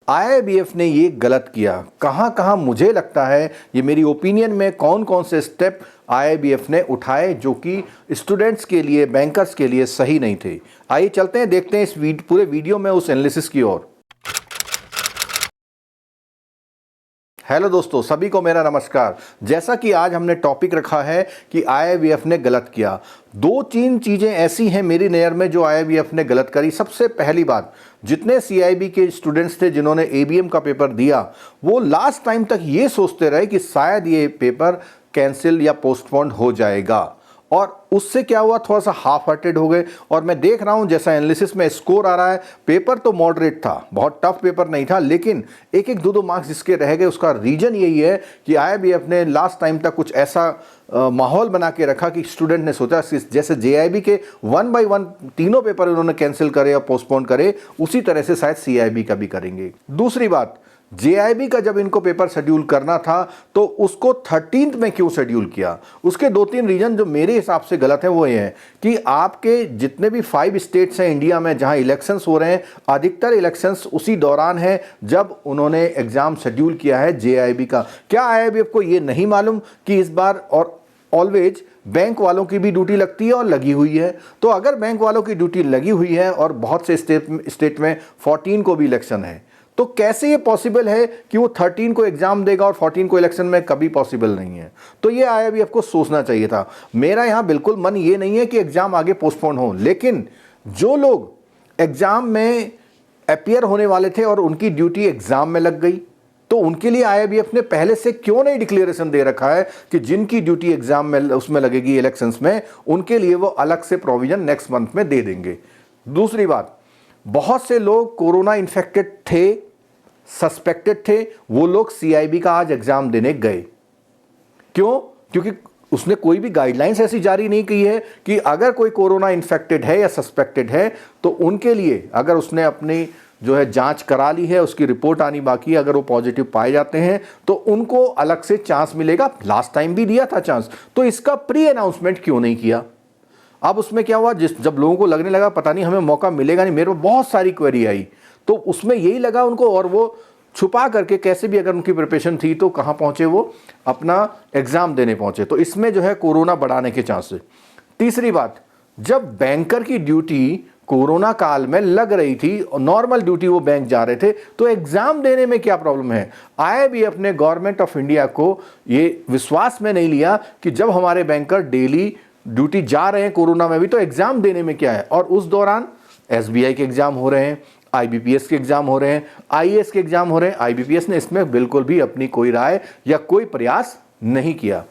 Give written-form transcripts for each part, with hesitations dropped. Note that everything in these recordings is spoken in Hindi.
आईआईबीएफ ने ये गलत किया, कहाँ कहाँ मुझे लगता है ये मेरी ओपिनियन में कौन कौन से स्टेप आईआईबीएफ ने उठाए जो कि स्टूडेंट्स के लिए, बैंकर्स के लिए सही नहीं थे। आइए चलते हैं, देखते हैं इस पूरे वीडियो में उस एनालिसिस की ओर। हेलो दोस्तों, सभी को मेरा नमस्कार। जैसा कि आज हमने टॉपिक रखा है कि आईआईबीएफ ने गलत किया, 2-3 चीज़ें ऐसी हैं मेरी नज़र में जो आईआईबीएफ ने गलत करी। सबसे पहली बात, जितने सीआईबी के स्टूडेंट्स थे जिन्होंने एबीएम का पेपर दिया, वो लास्ट टाइम तक ये सोचते रहे कि शायद ये पेपर कैंसिल या पोस्टपोन्ड हो जाएगा, और उससे क्या हुआ, थोड़ा सा हाफ हार्टेड हो गए। और मैं देख रहा हूं जैसा एनालिसिस में स्कोर आ रहा है, पेपर तो मॉडरेट था, बहुत टफ पेपर नहीं था, लेकिन एक एक 2-2 मार्क्स जिसके रह गए उसका रीजन यही है कि आईआईबीएफ ने लास्ट टाइम तक कुछ ऐसा माहौल बना के रखा कि स्टूडेंट ने सोचा जैसे जेआईबी के 1 बाय 1 तीनों पेपर उन्होंने कैंसिल करे या पोस्टपोन करे, उसी तरह से शायद सीआईबी का भी करेंगे। दूसरी बात, जेआईबी का जब इनको पेपर शेड्यूल करना था तो उसको 13th में क्यों शेड्यूल किया? उसके 2-3 रीजन जो मेरे हिसाब से गलत हैं वो ये हैं कि आपके जितने भी 5 स्टेट्स हैं इंडिया में जहां इलेक्शंस हो रहे हैं, अधिकतर इलेक्शंस उसी दौरान है जब उन्होंने एग्जाम शेड्यूल किया है जेआईबी का। क्या आईआईबीएफ को ये नहीं मालूम कि इस बार और ऑलवेज बैंक वालों की भी ड्यूटी लगती है और लगी हुई है? तो अगर बैंक वालों की ड्यूटी लगी हुई है और बहुत से स्टेट में 14 को भी इलेक्शन है, तो कैसे ये पॉसिबल है कि वो 13 को एग्जाम देगा और 14 को इलेक्शन में? कभी पॉसिबल नहीं है। तो ये आईआईबीएफ को सोचना चाहिए था। मेरा यहां बिल्कुल मन ये नहीं है कि एग्जाम आगे पोस्टपोन हो, लेकिन जो लोग एग्जाम में अपीयर होने वाले थे और उनकी ड्यूटी एग्जाम में लग गई, तो उनके लिए आईआईबीएफ ने पहले से क्यों नहीं डिक्लेरेशन दे रखा है कि जिनकी ड्यूटी एग्जाम में उसमें लगेगी इलेक्शंस में, उनके लिए वो अलग से प्रोविजन नेक्स्ट मंथ में दे देंगे। दूसरी बात, बहुत से लोग कोरोना इन्फेक्टेड थे, सस्पेक्टेड थे, वो लोग सीआईबी का आज एग्जाम देने गए। क्यों? क्योंकि उसने कोई भी गाइडलाइंस ऐसी जारी नहीं की है कि अगर कोई कोरोना इन्फेक्टेड है या सस्पेक्टेड है तो उनके लिए, अगर उसने अपनी जो है जांच करा ली है, उसकी रिपोर्ट आनी बाकी है, अगर वो पॉजिटिव पाए जाते हैं तो उनको अलग से चांस मिलेगा। लास्ट टाइम भी दिया था चांस, तो इसका प्री अनाउंसमेंट क्यों नहीं किया? अब उसमें क्या हुआ, जब लोगों को लगने लगा पता नहीं हमें मौका मिलेगा नहीं, मेरे को बहुत सारी क्वेरी आई, तो उसमें यही लगा उनको, और वो छुपा करके कैसे भी अगर उनकी प्रिपरेशन थी तो कहाँ पहुंचे, वो अपना एग्जाम देने पहुंचे। तो इसमें जो है कोरोना बढ़ाने के चांसेस। तीसरी बात, जब बैंकर की ड्यूटी कोरोना काल में लग रही थी, नॉर्मल ड्यूटी वो बैंक जा रहे थे, तो एग्जाम देने में क्या प्रॉब्लम है? आईआईबीएफ ने गवर्नमेंट ऑफ इंडिया को ये विश्वास में नहीं लिया कि जब हमारे बैंकर डेली ड्यूटी जा रहे हैं कोरोना में भी, तो एग्जाम देने में क्या है। और उस दौरान एसबीआई के एग्जाम हो रहे हैं, आईबीपीएस के एग्जाम हो रहे हैं, आईएएस के एग्जाम हो रहे हैं। आईबीपीएस ने इसमें बिल्कुल भी अपनी कोई राय या कोई प्रयास नहीं किया।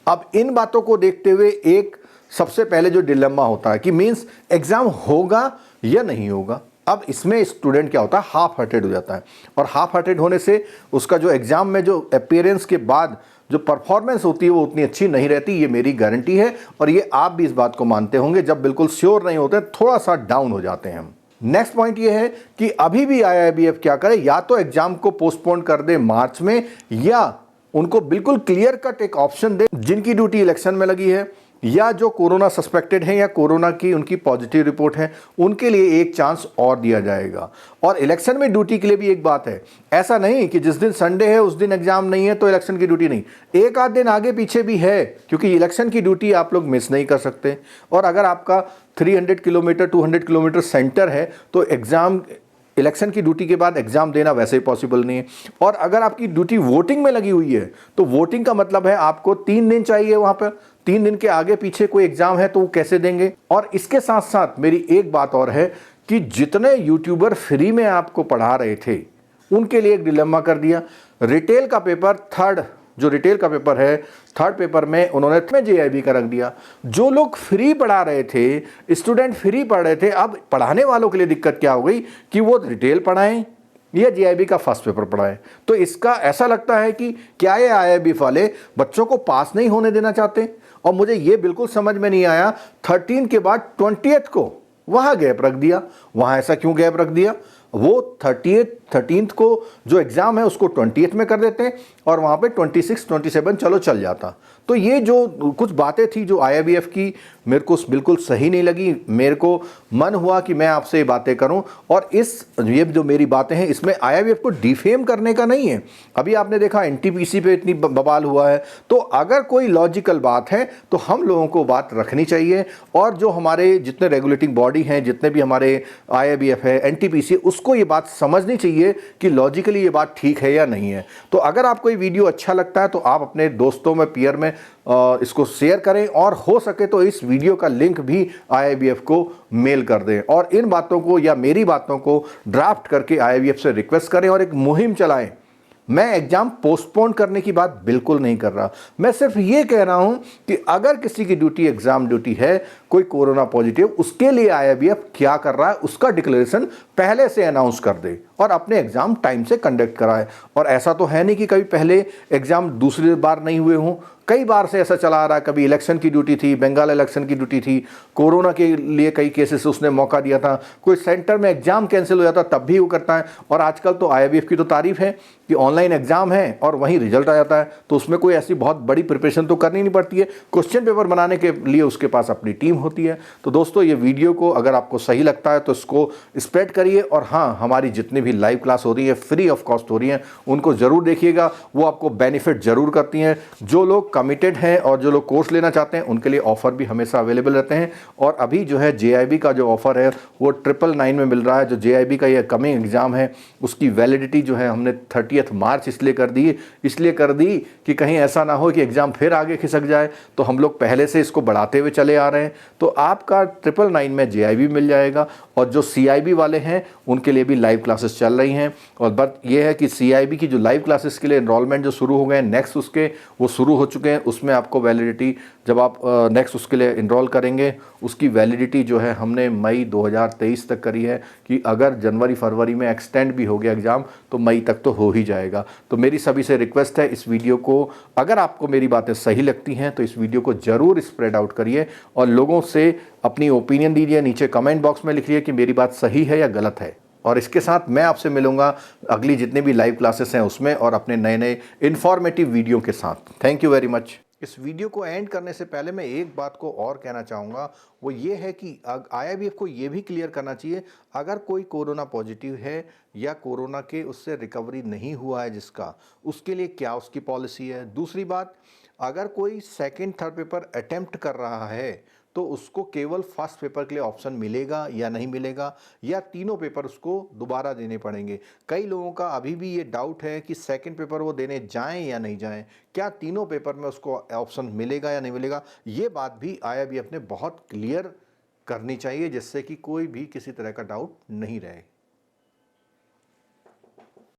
अब इन बातों को देखते हुए एक सबसे पहले जो डिलेमा होता है कि मींस एग्जाम होगा या नहीं होगा। अब इसमें स्टूडेंट क्या होता है, हाफ हार्टेड हो जाता है, और हाफ हार्टेड होने से उसका जो एग्जाम में जो अपीयरेंस के बाद जो परफॉर्मेंस होती है वो उतनी अच्छी नहीं रहती। ये मेरी गारंटी है, और ये आप भी इस बात को मानते होंगे। जब बिल्कुल श्योर नहीं होते, थोड़ा सा डाउन हो जाते हैं हम। नेक्स्ट पॉइंट ये है कि अभी भी आईआईबीएफ क्या करे, या तो एग्जाम को पोस्टपोन कर दे मार्च में, या उनको बिल्कुल क्लियर कट एक ऑप्शन दे जिनकी ड्यूटी इलेक्शन में लगी है या जो कोरोना सस्पेक्टेड है या कोरोना की उनकी पॉजिटिव रिपोर्ट है, उनके लिए एक चांस और दिया जाएगा। और इलेक्शन में ड्यूटी के लिए भी एक बात है, ऐसा नहीं कि जिस दिन संडे है उस दिन एग्जाम नहीं है तो इलेक्शन की ड्यूटी नहीं, एक आध दिन आगे पीछे भी है, क्योंकि इलेक्शन की ड्यूटी आप लोग मिस नहीं कर सकते। और अगर आपका 300 किलोमीटर 200 किलोमीटर सेंटर है तो एग्जाम, इलेक्शन की ड्यूटी के बाद एग्जाम देना वैसे ही पॉसिबल नहीं है। और अगर आपकी ड्यूटी वोटिंग में लगी हुई है तो वोटिंग का मतलब है आपको 3 दिन चाहिए, वहां पर 3 दिन के आगे पीछे कोई एग्जाम है तो वो कैसे देंगे। और इसके साथ साथ मेरी एक बात और है कि जितने यूट्यूबर फ्री में आपको पढ़ा रहे थे उनके लिए एक डिलेमा कर दिया। रिटेल का पेपर जो रिटेल का पेपर है, थर्ड पेपर में उन्होंने जेआईबी का रख दिया। जो लोग फ्री पढ़ा रहे थे, स्टूडेंट फ्री पढ़ रहे थे, अब पढ़ाने वालों के लिए दिक्कत क्या हो गई कि वो रिटेल पढ़ाएं या जेआईबी का फर्स्ट पेपर पढ़ाएं। तो इसका ऐसा लगता है कि क्या ये आईआईबी वाले बच्चों को पास नहीं होने देना चाहते। और मुझे ये बिल्कुल समझ में नहीं आया, 13 के बाद 20th को वहाँ गैप रख दिया। वहाँ ऐसा क्यों गैप रख दिया? वो 30th 13th को जो एग्ज़ाम है उसको 20th में कर देते हैं और वहाँ पे 26, 27 चलो चल जाता। तो ये जो कुछ बातें थी जो IIBF की, मेरे को बिल्कुल सही नहीं लगी। मेरे को मन हुआ कि मैं आपसे ये बातें करूं और ये जो मेरी बातें हैं इसमें IIBF को डिफेम करने का नहीं है। अभी आपने देखा NTPC पे इतनी बवाल हुआ है, तो अगर कोई लॉजिकल बात है तो हम लोगों को बात रखनी चाहिए और जो हमारे जितने रेगुलेटिंग बॉडी हैं, जितने भी हमारे IIBF है, NTPC, उसको ये बात समझनी चाहिए कि लॉजिकली ये बात ठीक है या नहीं है। तो अगर आपको ये वीडियो अच्छा लगता है तो आप अपने दोस्तों में, पीयर में इसको शेयर करें और हो सके तो इस वीडियो का लिंक भी IIBF को मेल कर दें और इन बातों को या मेरी बातों को ड्राफ्ट करके IIBF से रिक्वेस्ट करें और एक मुहिम चलाएं। मैं एग्जाम पोस्टपोन करने की बात बिल्कुल नहीं कर रहा, मैं सिर्फ ये कह रहा हूं कि अगर किसी की ड्यूटी एग्जाम ड्यूटी है, कोई कोरोना पॉजिटिव, उसके लिए IIBF क्या कर रहा है उसका डिक्लेरेशन पहले से अनाउंस कर दे और अपने एग्जाम टाइम से कंडक्ट कराए। और ऐसा तो है नहीं कि कभी पहले एग्जाम दूसरी बार नहीं हुए हों, कई बार से ऐसा चला आ रहा है। कभी इलेक्शन की ड्यूटी थी, बंगाल इलेक्शन की ड्यूटी थी, कोरोना के लिए कई केसेस उसने मौका दिया था, कोई सेंटर में एग्जाम कैंसिल हो जाता तब भी वो करता है। और आजकल तो IIBF की तो तारीफ है कि ऑनलाइन एग्जाम है और वहीं रिजल्ट आ जाता है, तो उसमें कोई ऐसी बहुत बड़ी प्रिपरेशन तो करनी नहीं पड़ती है। क्वेश्चन पेपर बनाने के लिए उसके पास अपनी टीम होती है। तो दोस्तों, ये वीडियो को अगर आपको सही लगता है तो इसको स्प्रेड करिए और हाँ, हमारी जितनी भी लाइव क्लास हो रही है, फ्री ऑफ कॉस्ट हो रही हैं, उनको ज़रूर देखिएगा, वो आपको बेनिफिट ज़रूर करती हैं। जो लोग कमिटेड हैं और जो लोग कोर्स लेना चाहते हैं उनके लिए ऑफर भी हमेशा अवेलेबल रहते हैं। और अभी जो है JIB का जो ऑफर है वो 999 में मिल रहा है। जो JIB का ये कमिंग एग्जाम है उसकी वैलिडिटी जो है हमने 30 मार्च इसलिए कर दी कि कहीं ऐसा ना हो कि एग्जाम फिर आगे खिसक जाए, तो हम लोग पहले से इसको बढ़ाते हुए चले आ रहे हैं। तो आपका 999 में JIB मिल जाएगा और जो CIB वाले हैं उनके लिए भी लाइव क्लासेस चल रही हैं। और बात यह है कि CIB की जो लाइव क्लासेस के लिए एनरोलमेंट जो शुरू हो गए हैं नेक्स्ट उसके, वो शुरू हो चुके हैं। उसमें आपको वैलिडिटी, जब आप नेक्स्ट उसके लिए इनरोल करेंगे, उसकी वैलिडिटी जो है हमने मई 2023 तक करी है कि अगर जनवरी फरवरी में एक्सटेंड भी हो गया एग्ज़ाम तो मई तक तो हो ही जाएगा। तो मेरी सभी से रिक्वेस्ट है, इस वीडियो को अगर आपको मेरी बातें सही लगती हैं तो इस वीडियो को ज़रूर स्प्रेड आउट करिए और लोगों से अपनी ओपिनियन दीजिए। नीचे कमेंट बॉक्स में लिखिए कि मेरी बात सही है या गलत है। और इसके साथ मैं आपसे मिलूंगा अगली जितनी भी लाइव क्लासेस हैं उसमें और अपने नए नए इन्फॉर्मेटिव वीडियो के साथ। Thank you very much. इस वीडियो को एंड करने से पहले मैं एक बात को और कहना चाहूँगा, वो ये है कि IIBF को ये भी क्लियर करना चाहिए, अगर कोई कोरोना पॉजिटिव है या कोरोना के उससे रिकवरी नहीं हुआ है जिसका, उसके लिए क्या उसकी पॉलिसी है। दूसरी बात, अगर कोई सेकंड थर्ड पेपर अटेम्प्ट कर रहा है तो उसको केवल फर्स्ट पेपर के लिए ऑप्शन मिलेगा या नहीं मिलेगा, या तीनों पेपर उसको दोबारा देने पड़ेंगे। कई लोगों का अभी भी ये डाउट है कि सेकंड पेपर वो देने जाएं या नहीं जाएं, क्या तीनों पेपर में उसको ऑप्शन मिलेगा या नहीं मिलेगा। ये बात भी IIBF ने बहुत क्लियर करनी चाहिए जिससे कि कोई भी किसी तरह का डाउट नहीं रहे।